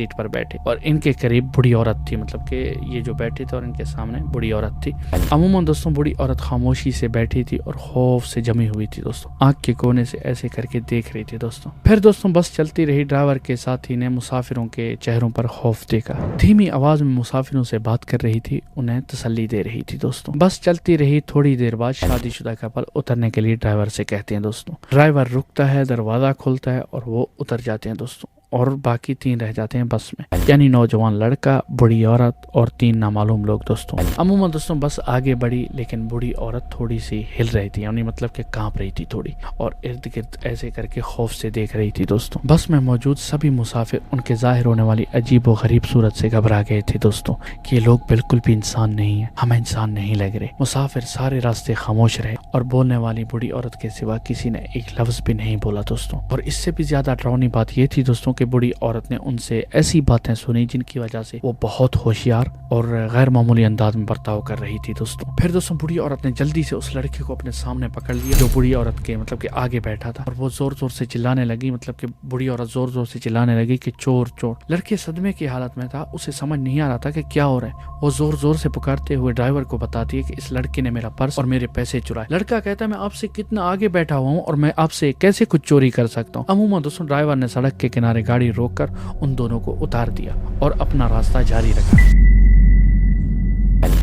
Set پر بیٹھے اور ان کے قریب بڑی عورت تھی، مطلب کہ یہ جو بیٹھے تھے اور ان کے سامنے بڑی عورت تھی۔ عموماً دوستوں بڑی عورت خاموشی سے بیٹھی تھی اور خوف سے جمی ہوئی تھی دوستوں، آنکھ کے کونے سے ایسے کر کے دیکھ رہی تھی دوستوں۔ پھر دوستوں بس چلتی رہی، ڈرائیور کے ساتھی نے مسافروں کے چہروں پر خوف دیکھا، دھیمی آواز میں مسافروں سے بات کر رہی تھی، انہیں تسلی دے رہی تھی دوستوں۔ بس چلتی رہی، تھوڑی دیر بعد شادی شدہ کپل اترنے کے لیے ڈرائیور سے کہتے ہیں دوستوں، ڈرائیور رکتا ہے، دروازہ کھولتا ہے اور وہ اتر جاتے ہیں دوستوں، اور باقی 3 رہ جاتے ہیں بس میں، یعنی نوجوان لڑکا، بڑی عورت اور 3 نامعلوم لوگ دوستوں۔ عموماً دوستوں بس آگے بڑھی، لیکن بڑی عورت تھوڑی سی ہل رہی تھی، یعنی مطلب کہ کانپ رہی تھی تھوڑی، اور ارد گرد ایسے کر کے خوف سے دیکھ رہی تھی دوستوں۔ بس میں موجود سبھی مسافر ان کے ظاہر ہونے والی عجیب و غریب صورت سے گھبرا گئے تھے دوستوں، کہ یہ لوگ بالکل بھی انسان نہیں ہیں، ہمیں انسان نہیں لگ رہے۔ مسافر سارے راستے خاموش رہے اور بولنے والی بڑی عورت کے سوا کسی نے ایک لفظ بھی نہیں بولا دوستوں۔ اور اس سے بھی زیادہ ڈراؤنی بات یہ تھی دوستوں کہ بڑی عورت نے ان سے ایسی باتیں سنی جن کی وجہ سے وہ بہت ہوشیار اور غیر معمولی انداز میں برتاؤ کر رہی تھی دوستوں۔ پھر دوستوں بڑی عورت نے جلدی سے اس لڑکے کو اپنے سامنے پکڑ لیا جو بڑی عورت کے مطلب کہ آگے بیٹھا تھا، اور وہ زور زور سے چلانے لگی، مطلب کہ بڑی عورت زور زور سے چلانے لگی کہ چور چور۔ لڑکے صدمے کی حالت میں تھا، اسے سمجھ نہیں آ رہا تھا کہ کیا ہو رہا ہے۔ وہ زور زور سے پکارتے ہوئے ڈرائیور کو بتاتی ہے کہ اس لڑکے نے میرا پرس اور میرے پیسے چرائے۔ لڑکا کہتا ہے میں آپ سے کتنا آگے بیٹھا ہوا ہوں اور میں آپ سے کیسے کچھ چوری کر سکتا ہوں۔ عموماً دوستوں ڈرائیور نے سڑک کے کنارے گاڑی روک کر ان دونوں کو اتار دیا اور اپنا راستہ جاری رکھا۔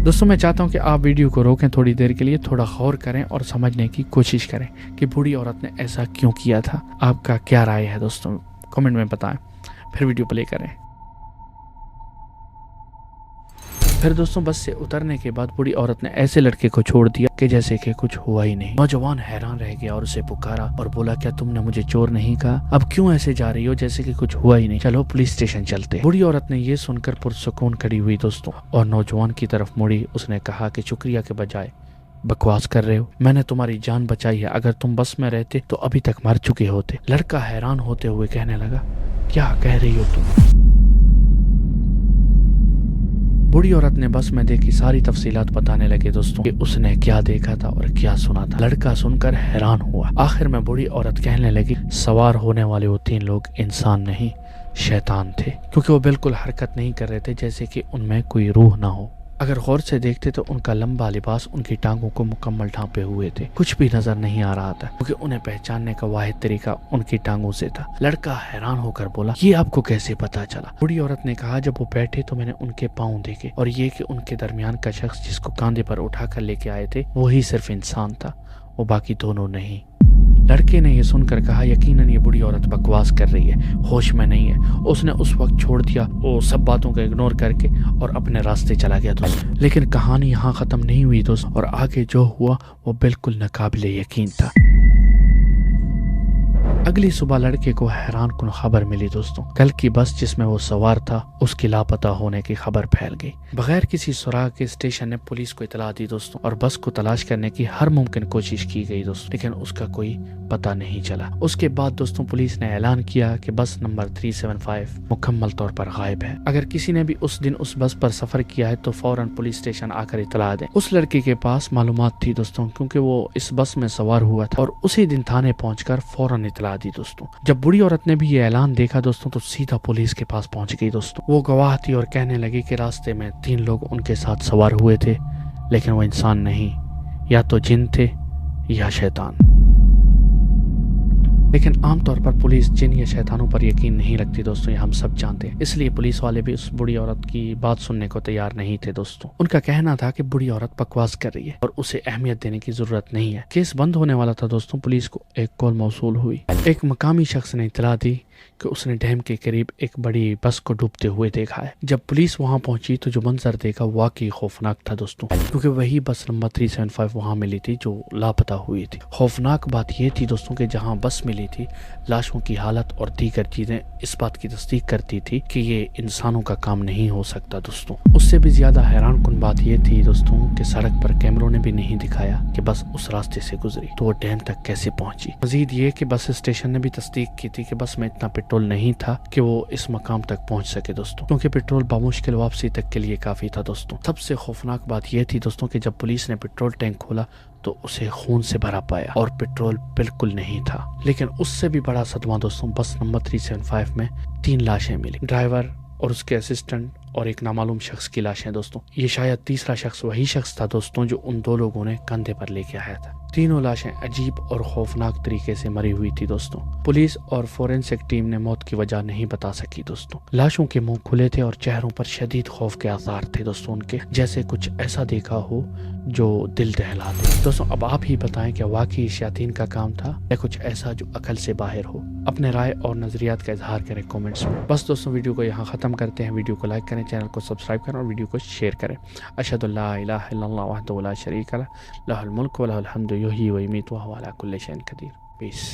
دوستوں میں چاہتا ہوں کہ آپ ویڈیو کو روکیں تھوڑی دیر کے لیے، تھوڑا غور کریں اور سمجھنے کی کوشش کریں کہ بوڑھی عورت نے ایسا کیوں کیا تھا۔ آپ کا کیا رائے ہے دوستوں، کمنٹ میں بتائیں، پھر ویڈیو پلے کریں۔ پھر دوستوں بس سے اترنے کے بعد بوڑھی عورت نے ایسے لڑکے کو چھوڑ دیا کہ جیسے کہ کچھ ہوا ہی نہیں۔ نوجوان حیران رہ گیا اور اسے پکارا اور بولا کیا تم نے مجھے چور نہیں کہا؟ اب کیوں ایسے جا رہی ہو جیسے کہ کچھ ہوا ہی نہیں؟ چلو پولیس اسٹیشن چلتے۔ بوڑھی عورت نے یہ سن کر پرسکون کھڑی ہوئی دوستوں اور نوجوان کی طرف مڑی۔ اس نے کہا کہ شکریہ کے بجائے بکواس کر رہے ہو، میں نے تمہاری جان بچائی ہے، اگر تم بس میں رہتے تو ابھی تک مر چکے ہوتے۔ لڑکا حیران ہوتے ہوئے کہنے لگا کیا کہہ رہی ہو تم؟ بوڑھی عورت نے بس میں دیکھی ساری تفصیلات بتانے لگے دوستوں کہ اس نے کیا دیکھا تھا اور کیا سنا تھا۔ لڑکا سن کر حیران ہوا۔ آخر میں بوڑھی عورت کہنے لگی سوار ہونے والے وہ 3 لوگ انسان نہیں شیطان تھے، کیونکہ وہ بالکل حرکت نہیں کر رہے تھے جیسے کہ ان میں کوئی روح نہ ہو۔ اگر غور سے دیکھتے تو ان کا لمبا لباس ان کی ٹانگوں کو مکمل ڈھانپے ہوئے تھے، کچھ بھی نظر نہیں آ رہا تھا کیونکہ انہیں پہچاننے کا واحد طریقہ ان کی ٹانگوں سے تھا۔ لڑکا حیران ہو کر بولا یہ آپ کو کیسے پتا چلا؟ بوڑھی عورت نے کہا جب وہ بیٹھے تو میں نے ان کے پاؤں دیکھے اور یہ کہ ان کے درمیان کا شخص جس کو کاندھے پر اٹھا کر لے کے آئے تھے وہی صرف انسان تھا، وہ باقی دونوں نہیں۔ لڑکے نے یہ سن کر کہا یقیناً یہ بڑی عورت بکواس کر رہی ہے، ہوش میں نہیں ہے۔ اس نے اس وقت چھوڑ دیا وہ سب باتوں کو اگنور کر کے اور اپنے راستے چلا گیا دوست۔ لیکن کہانی یہاں ختم نہیں ہوئی دوست، اور آگے جو ہوا وہ بالکل ناقابل یقین تھا۔ اگلی صبح لڑکے کو حیران کن خبر ملی دوستوں، کل کی بس جس میں وہ سوار تھا اس کی لاپتہ ہونے کی خبر پھیل گئی۔ بغیر کسی سراغ کے اسٹیشن نے پولیس کو اطلاع دی دوستوں، اور بس کو تلاش کرنے کی ہر ممکن کوشش کی گئی دوستوں، لیکن اس کا کوئی پتہ نہیں چلا۔ اس کے بعد دوستوں پولیس نے اعلان کیا کہ بس نمبر 375 مکمل طور پر غائب ہے۔ اگر کسی نے بھی اس دن اس بس پر سفر کیا ہے تو فوراً پولیس اسٹیشن آ کر اطلاع دیں۔ اس لڑکے کے پاس معلومات تھی دوستوں، کیونکہ وہ اس بس میں سوار ہوا تھا، اور اسی دن تھانے پہنچ کر فوراً اطلاع دی دوستوں۔ جب بڑی عورت نے بھی یہ اعلان دیکھا دوستوں تو سیدھا پولیس کے پاس پہنچ گئی دوستوں۔ وہ گواہ تھی اور کہنے لگی کہ راستے میں 3 لوگ ان کے ساتھ سوار ہوئے تھے، لیکن وہ انسان نہیں، یا تو جن تھے یا شیطان۔ لیکن عام طور پر پولیس جن یا شیطانوں پر یقین نہیں رکھتی دوستوں، یہ ہم سب جانتے ہیں، اس لیے پولیس والے بھی اس بڑی عورت کی بات سننے کو تیار نہیں تھے دوستوں۔ ان کا کہنا تھا کہ بڑی عورت بکواس کر رہی ہے اور اسے اہمیت دینے کی ضرورت نہیں ہے۔ کیس بند ہونے والا تھا دوستوں، پولیس کو ایک کال موصول ہوئی۔ ایک مقامی شخص نے اطلاع دی کہ اس نے ڈیم کے قریب ایک بڑی بس کو ڈوبتے ہوئے دیکھا ہے۔ جب پولیس وہاں پہنچی تو جو منظر دیکھا واقعی خوفناک تھا دوستوں، کیونکہ وہی بس نمبر 375 وہاں ملی تھی جو لاپتہ ہوئی تھی۔ خوفناک بات یہ تھی دوستوں کہ جہاں بس ملی تھی لاشوں کی حالت اور دیگر چیزیں اس بات کی تصدیق کرتی تھی کہ یہ انسانوں کا کام نہیں ہو سکتا دوستوں۔ اس سے بھی زیادہ حیران کن بات یہ تھی دوستوں کہ سڑک پر کیمروں نے بھی نہیں دکھایا کہ بس اس راستے سے گزری، تو وہ ڈیم تک کیسے پہنچی۔ مزید یہ کہ بس اسٹیشن نے بھی تصدیق کی تھی کہ بس میں اتنا پیٹرول نہیں تھا کہ وہ اس مقام تک پہنچ سکے دوستوں، کیونکہ پیٹرول بمشکل واپسی تک کے لیے کافی تھا دوستوں۔ سب سے خوفناک بات یہ تھی دوستوں کہ جب پولیس نے پیٹرول ٹینک کھولا تو اسے خون سے بھرا پایا اور پیٹرول بالکل نہیں تھا۔ لیکن اس سے بھی بڑا صدمہ دوستوں، بس نمبر 375 میں 3 لاشیں ملی، ڈرائیور، اور اس کے اسسٹنٹ اور ایک نامعلوم شخص کی لاشیں دوستوں. یہ شاید تیسرا شخص وہی شخص تھا دوستوں جو ان 2 لوگوں نے کندھے پر لے کے آیا تھا. تینوں لاشیں عجیب اور خوفناک طریقے سے مری ہوئی تھی دوستوں. پولیس اور فورینسک ٹیم نے موت کی وجہ نہیں بتا سکی دوستوں. لاشوں کے منہ کھلے تھے اور چہروں پر شدید خوف کے آثار تھے دوستوں ان کے, جیسے کچھ ایسا دیکھا ہو جو دل دہلا دے. دوستوں اب آپ ہی بتائیں کہ واقعی شیاطین کا کام تھا یا کچھ ایسا جو عقل سے باہر ہو. اپنے رائے اور نظریات کا اظہار کریں کامنٹس میں. بس دوستوں ویڈیو کو یہاں ختم کرتے ہیں. ویڈیو کو لائک کریں, چینل کو سبسکرائب کریں اور ویڈیو کو شیئر کریں. اشہد ان لا الہ الا اللہ وحدہ لا شریک لہ, لہ الملک و لہ الحمد, یحیی و یمیت وہو علی کل شیء قدیر. پیس.